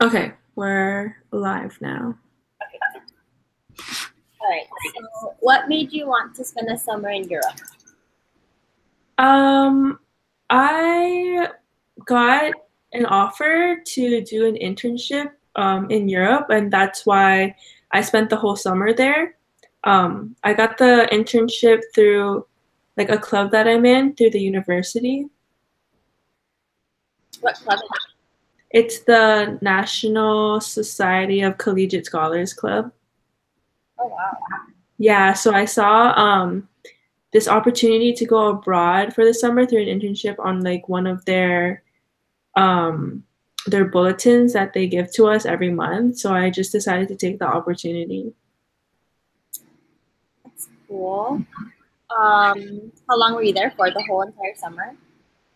Okay, we're live now. Okay. All right. So, what made you want to spend a summer in Europe? Um, I got an offer to do an internship in Europe, and that's why I spent the whole summer there. I got the internship through like a club that I'm in through the university. What club? It's the National Society of Collegiate Scholars Club. Oh wow. Yeah, so I saw this opportunity to go abroad for the summer through an internship on like one of um their bulletins that they give to us every month. So I just decided to take the opportunity. That's cool. How long were you there for? The whole entire summer?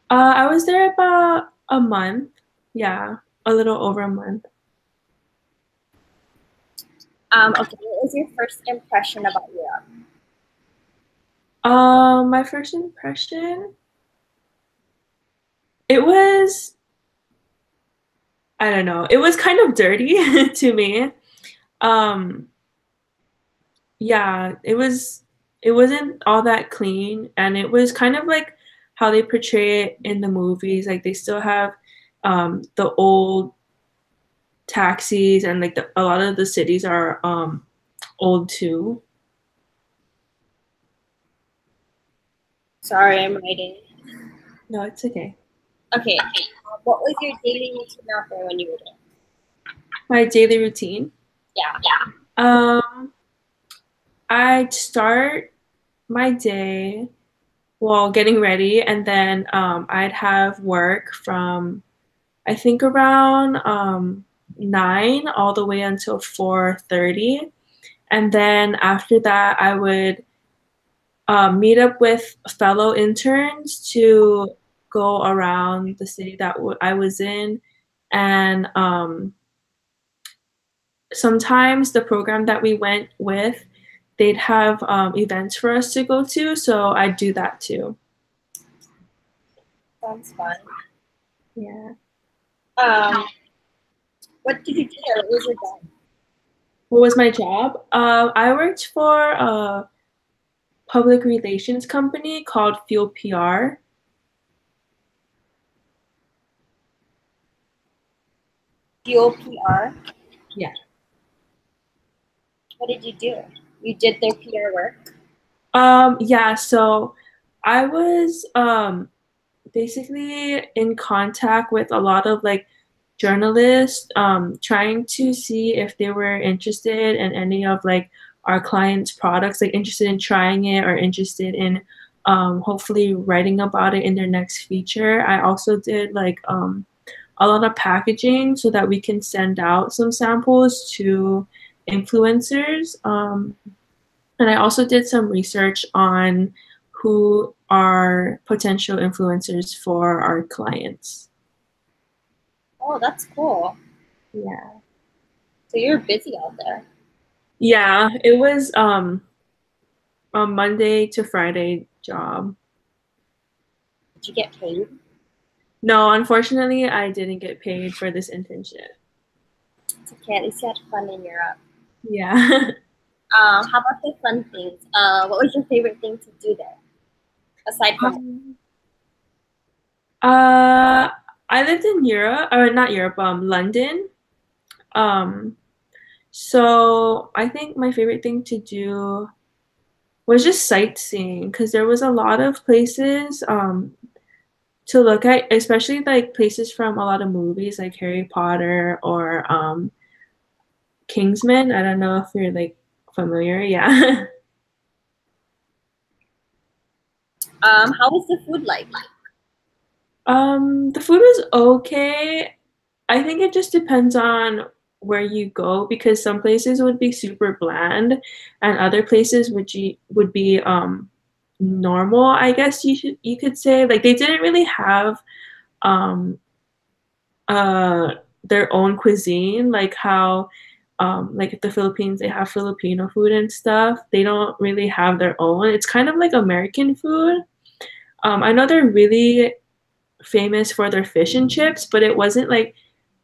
I was there about a month. Yeah, a little over a month. Okay. What was your first impression about Europe? My first impression, it was, I don't know, it was kind of dirty to me. Um, yeah, it wasn't all that clean, and it was kind of like how they portray it in the movies. Like they still have the old taxis, and like a lot of the cities are old too. Sorry, I'm writing. No, it's okay. Okay. What was your daily routine out there when you were there? My daily routine. Yeah. Um, I'd start my day while getting ready, and then I'd have work from I think around 9 all the way until 4:30, and then after that I would meet up with fellow interns to go around the city that I was in, and sometimes the program that we went with, they'd have events for us to go to, so I'd do that too. Sounds fun. Yeah. Um, what did you do there? What was your job? What was my job? I worked for a public relations company called Fuel PR. Fuel PR. Yeah. What did you do? You did their PR work. Yeah, so I was basically in contact with a lot of like journalists, trying to see if they were interested in any of like our clients' products, like interested in trying it or interested in hopefully writing about it in their next feature. I also did like a lot of packaging so that we can send out some samples to influencers. And I also did some research on who are potential influencers for our clients. Oh, that's cool. Yeah. So you're busy out there. Yeah, it was a Monday to Friday job. Did you get paid? No, unfortunately, I didn't get paid for this internship. It's okay. At least you had fun in Europe. Yeah. How about the fun things? What was your favorite thing to do there aside from? Um, uh, I lived in Europe, or not Europe, London. Um, so I think my favorite thing to do was just sightseeing because there was a lot of places to look at, especially like places from a lot of movies like Harry Potter or Kingsman. I don't know if you're like familiar. Yeah. How was the food like? The food was okay. I think it just depends on where you go because some places would be super bland and other places would be normal, I guess you could say. Like they didn't really have um uh their own cuisine, like how like the Philippines, they have Filipino food and stuff. They don't really have their own. It's kind of like American food. I know they're really famous for their fish and chips, but it wasn't like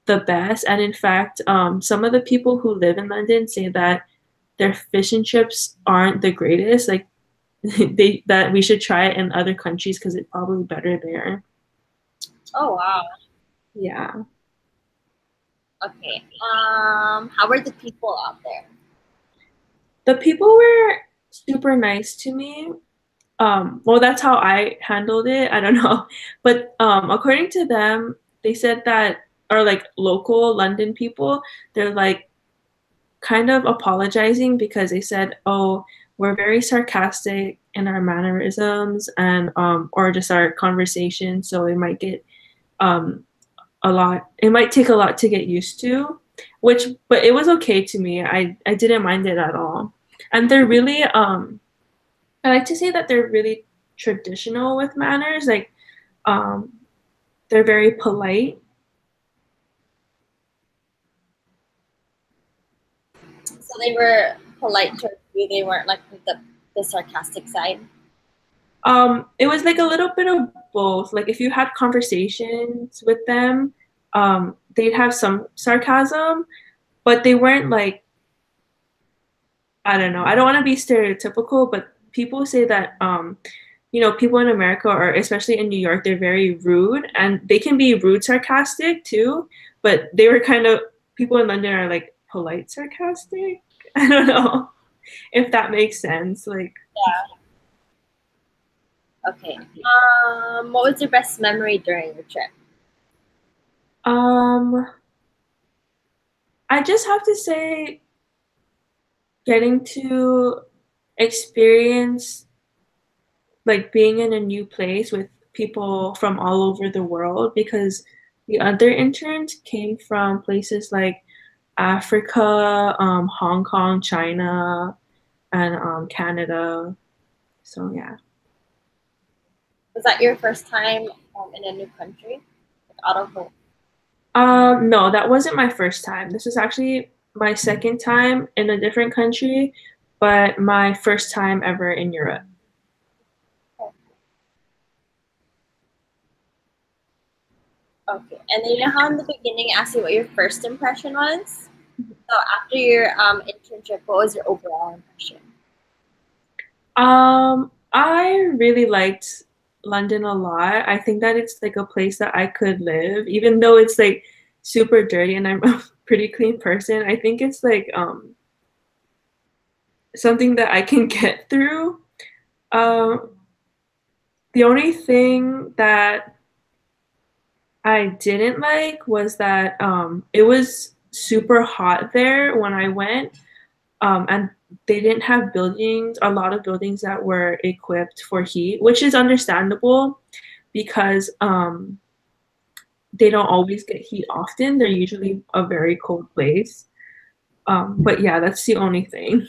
the best. And in fact, some of the people who live in London say that their fish and chips aren't the greatest. Like they that we should try it in other countries because it's probably better there. Oh wow. Yeah. Okay. How were the people out there? The people were super nice to me. Well, that's how I handled it. I don't know. But according to them, they said that, or like local London people, they're like kind of apologizing because they said, oh, we're very sarcastic in our mannerisms and or just our conversation, so it might get um it might take a lot to get used to, which but it was okay to me. I didn't mind it at all. And they're really I like to say that they're really traditional with manners. Like, um, they're very polite. So they were polite towards you. They weren't like the sarcastic side. It was like a little bit of both. Like, if you had conversations with them, they'd have some sarcasm, but they weren't like, I don't know. I don't want to be stereotypical, but people say that, people in America or especially in New York, they're very rude and they can be rude sarcastic too, but they were kind of, people in London are like polite sarcastic. I don't know if that makes sense. Like, Yeah. Okay. What was your best memory during your trip? um, I just have to say, getting to experience like being in a new place with people from all over the world because the other interns came from places like Africa, Hong Kong, China, and Canada. So yeah. Was that your first time in a new country, like out of home? No, that wasn't my first time. This was actually my second time in a different country, but my first time ever in Europe. Okay. And then you know how in the beginning I asked you what your first impression was? So after your internship, what was your overall impression? I really liked London a lot. I think that it's like a place that I could live, even though it's like super dirty and I'm a pretty clean person. I think it's like something that I can get through. Um, the only thing that I didn't like was that it was super hot there when I went, and they didn't have a lot of buildings that were equipped for heat, which is understandable because they don't always get heat often. They're usually a very cold place. But yeah, that's the only thing.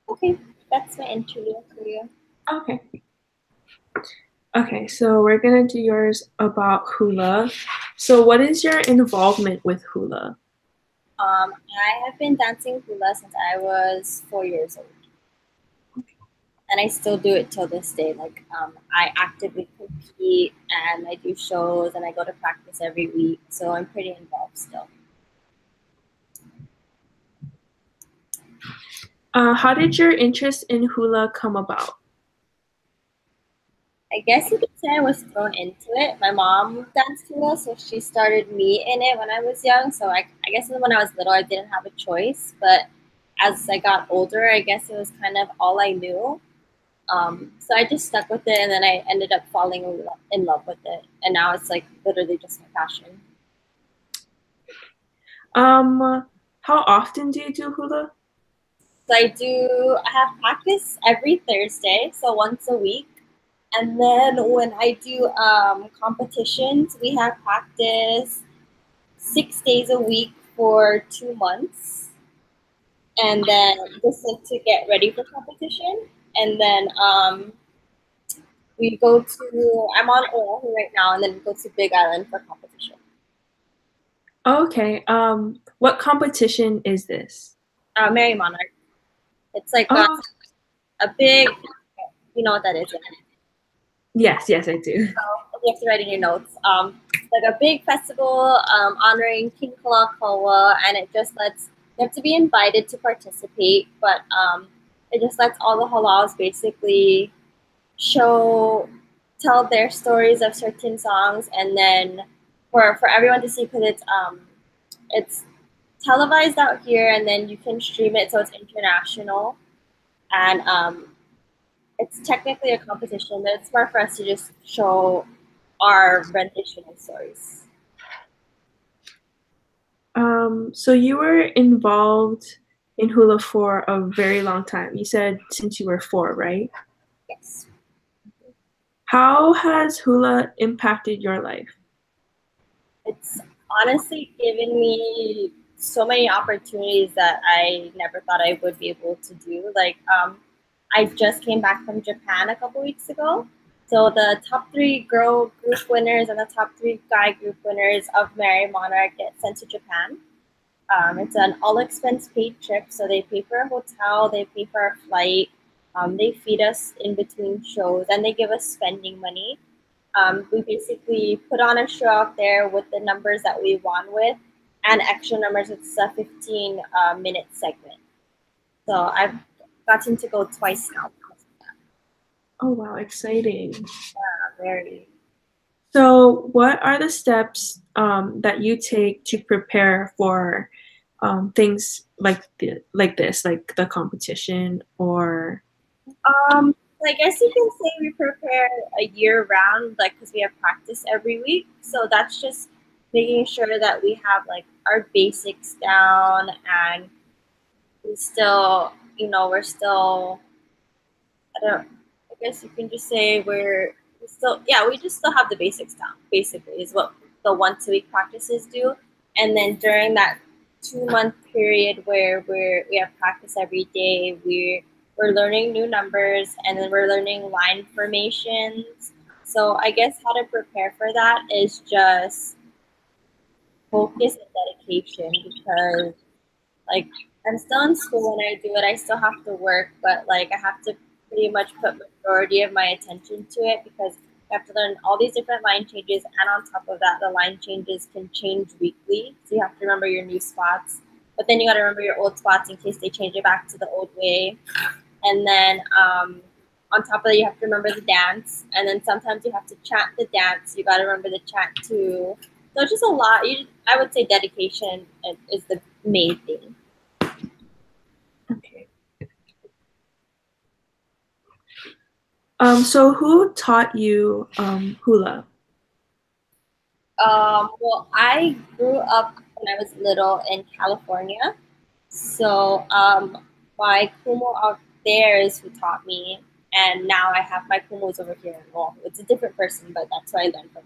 Okay, that's my interview career. Okay. Okay, so we're gonna do yours about hula. So what is your involvement with hula? I have been dancing hula since I was 4 years old, and I still do it till this day. Like, I actively compete and I do shows and I go to practice every week, so I'm pretty involved still. How did your interest in hula come about? I guess you could say I was thrown into it. My mom danced hula, so she started me in it when I was young. So I guess when I was little, I didn't have a choice. But as I got older, I guess it was kind of all I knew. So I just stuck with it, and then I ended up falling in love with it. And now it's like literally just my passion. How often do you do hula? So I have practice every Thursday, so once a week. And then when I do competitions, we have practice 6 days a week for 2 months, and then just like to get ready for competition. And then we go to I'm on Oahu right now, and then we go to Big Island for competition. Okay. What competition is this? Mary Monarch. It's like Oh, a big, you know what that is. Yeah. yes, yes, I do. So you have to write in your notes. like a big festival honoring King Kalakaua, and it just lets you have to be invited to participate, but it just lets all the halaus basically show tell their stories of certain songs, and then for everyone to see, because it's televised out here, and then you can stream it, so it's international, and it's technically a competition, but it's more for us to just show our rendition of stories. So you were involved in hula for a very long time. You said since you were 4, right? Yes. How has hula impacted your life? It's honestly given me so many opportunities that I never thought I would be able to do. Like, I just came back from Japan a couple weeks ago. So the top 3 girl group winners and the top 3 guy group winners of Mary Monarch get sent to Japan. It's an all expense paid trip, so they pay for a hotel, they pay for our flight, they feed us in between shows, and they give us spending money. We basically put on a show out there with the numbers that we won with, and extra numbers. It's a 15-minute segment. So I've gotten to go twice now. Oh, wow, exciting. Very. So, what are the steps that you take to prepare for things like this, like the competition or? I guess you can say we prepare a year round, like because we have practice every week. So that's just making sure that we have like our basics down, and we still, we're still. I don't. I guess you can just say we still, yeah, we just still have the basics down. Basically, is what the 1 2 week practices do, and then during that 2 month period where we have practice every day, we're learning new numbers, and then we're learning line formations. So I guess how to prepare for that is just focus and dedication, because like I'm still in school when I do it. I still have to work, but like I have to pretty much put majority of my attention to it, because you have to learn all these different line changes, and on top of that, the line changes can change weekly. So you have to remember your new spots, but then you got to remember your old spots in case they change it back to the old way. And then on top of that, you have to remember the dance, and then sometimes you have to chant the dance. You got to remember the chant too. So it's just a lot. I would say dedication is the main thing. Okay. So who taught you hula? Well, I grew up when I was little in California. So my kumo out there is who taught me. And now I have my kumos over here. Well, it's a different person, but that's where I learned from.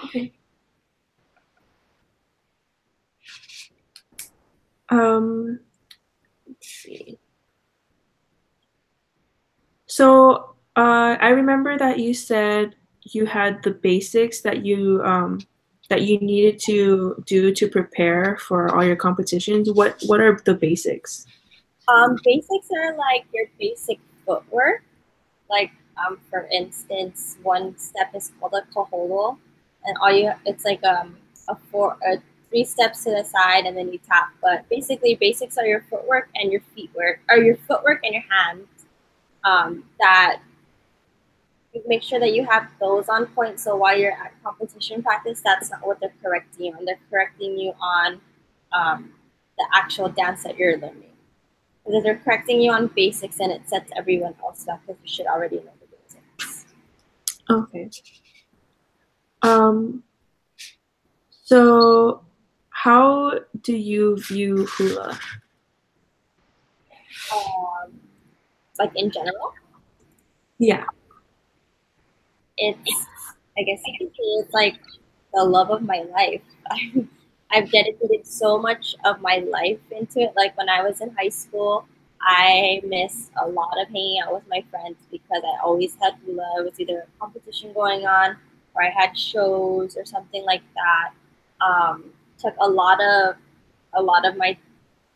Okay. Um, let's see. So I remember that you said you had the basics that you needed to do to prepare for all your competitions. What are the basics? Basics are like your basic footwork. Like for instance, one step is called a kaholo, and it's like a 3 steps to the side, and then you tap. But basically, basics are your footwork and your feet work, or your footwork and your hands. That you make sure that you have those on point. So while you're at competition practice, that's not what they're correcting you on. They're correcting you on the actual dance that you're learning. Because they're correcting you on basics, and it sets everyone else back, because you should already know the basics. Okay. Um, so how do you view hula? Um, like in general, Yeah. it's, I guess you can say it's like the love of my life. I've dedicated so much of my life into it. Like when I was in high school, I missed a lot of hanging out with my friends because I always had hula. It was either a competition going on, or I had shows or something like that. Took a lot of my,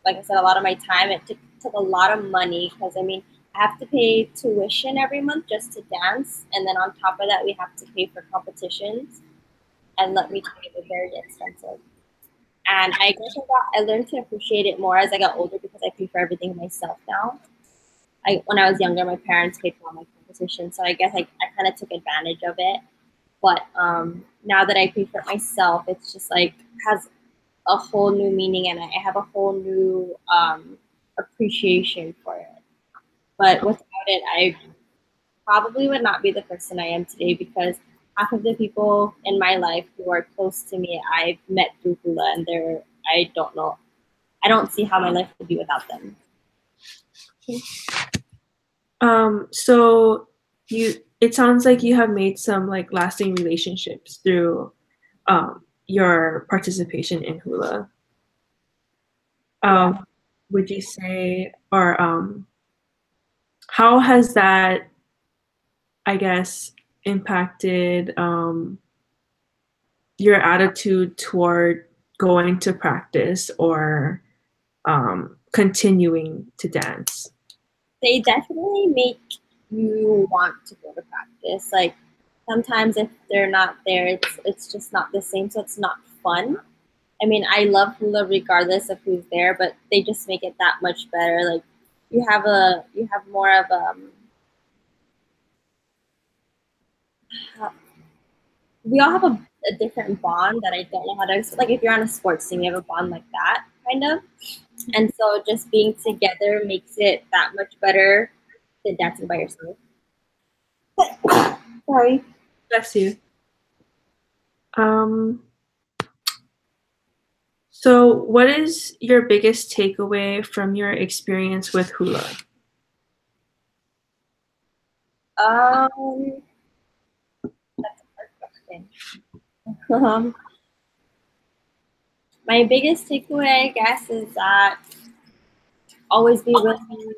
like I said, a lot of my time. It took a lot of money, because I mean, I have to pay tuition every month just to dance, and then on top of that, we have to pay for competitions. and let me tell you, they're very expensive. And I guess I learned to appreciate it more as I got older because I pay for everything myself now. When I was younger, my parents paid for all my competitions, so I guess I kind of took advantage of it. But now that I pay for it myself, it's just like has a whole new meaning, and I have a whole new appreciation for it. But without it, I probably would not be the person I am today because half of the people in my life who are close to me, I've met through hula, and I don't know, I don't see how my life would be without them. So it sounds like you have made some like lasting relationships through your participation in hula. Yeah. Would you say, or how has that, I guess, impacted your attitude toward going to practice or continuing to dance? They definitely make you want to go to practice. Like sometimes if they're not there, it's just not the same, so it's not fun. I mean, I love hula regardless of who's there, but they just make it that much better. Like you have more of we all have a different bond that I don't know how to explain. Like if you're on a sports team, you have a bond like that kind of, and so just being together makes it that much better than dancing by yourself. Sorry. Bless you. Um, so what is your biggest takeaway from your experience with hula? That's a hard question. My biggest takeaway, I guess, is that always be willing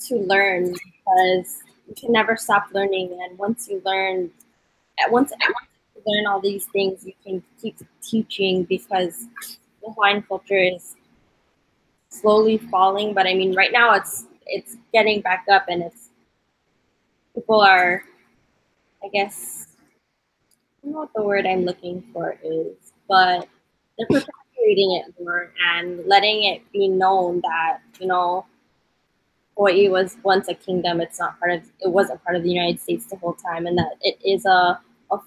to learn because you can never stop learning. And once you learn, once you learn all these things, you can keep teaching because the Hawaiian culture is slowly falling. But I mean, right now it's getting back up, and it's people are, I guess, I don't know what the word I'm looking for is, but they're perpetuating it more and letting it be known that, you know, Hawaii was once a kingdom. It wasn't part of the United States the whole time, and that it is a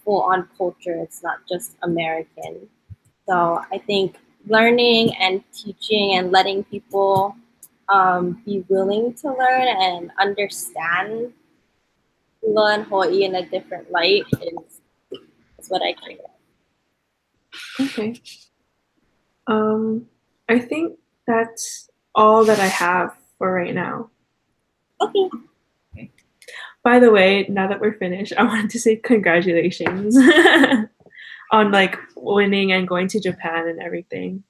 full on culture. It's not just American. So I think learning and teaching and letting people be willing to learn and understand hula and Hawaii in a different light is what I care about. Okay. I think that's all that I have for right now. Okay. By the way, now that we're finished, I wanted to say congratulations on like winning and going to Japan and everything.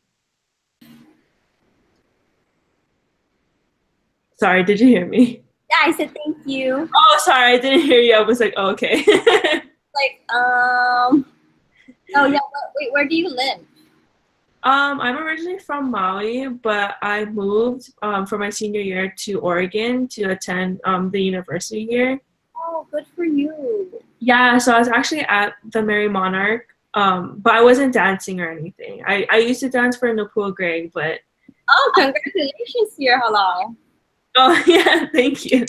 Sorry, did you hear me? Yeah, I said thank you. Oh, sorry, I didn't hear you. I was like, oh, okay. Like, oh yeah, wait, where do you live? I'm originally from Maui, but I moved for my senior year to Oregon to attend the university here. Oh, good for you. Yeah, so I was actually at the Merry Monarch, but I wasn't dancing or anything. I used to dance for Napua Greg, but Oh, congratulations to your halal. oh yeah, thank you.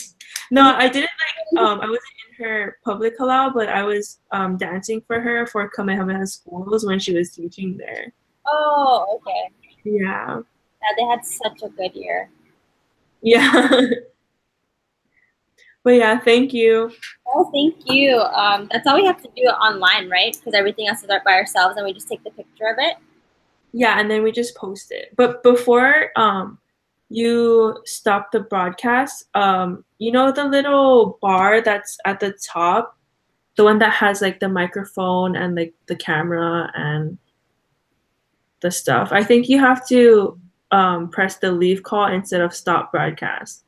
No, I didn't like I wasn't in her public halal, but I was dancing for her for Kamehameha schools when she was teaching there. Oh, okay. Yeah. Yeah, they had such a good year. Yeah. But yeah, thank you. Oh, thank you. That's all we have to do online, right? Because everything else is by ourselves, and we just take the picture of it. Yeah, and then we just post it. But before you stop the broadcast, you know the little bar that's at the top, the one that has like the microphone and like the camera and the stuff. I think you have to press the leave call instead of stop broadcast.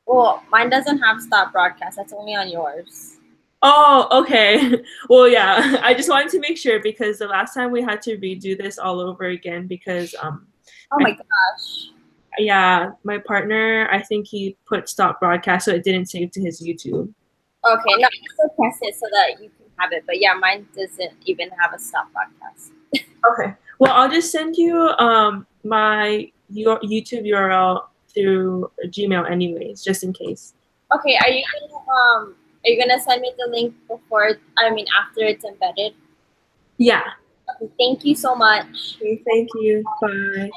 Well, mine doesn't have stop broadcast. That's only on yours. Oh, okay. Well, yeah. I just wanted to make sure because the last time we had to redo this all over again because Oh my gosh. yeah, my partner, I think he put stop broadcast so it didn't save to his YouTube. Okay, no, you still press it so that you can have it. But yeah, mine doesn't even have a stop podcast. Okay. Well, I'll just send you my your YouTube URL through Gmail anyways, just in case. Okay, are you gonna send me the link before? I mean, after it's embedded. Yeah. Okay, thank you so much. Okay, thank you. Bye.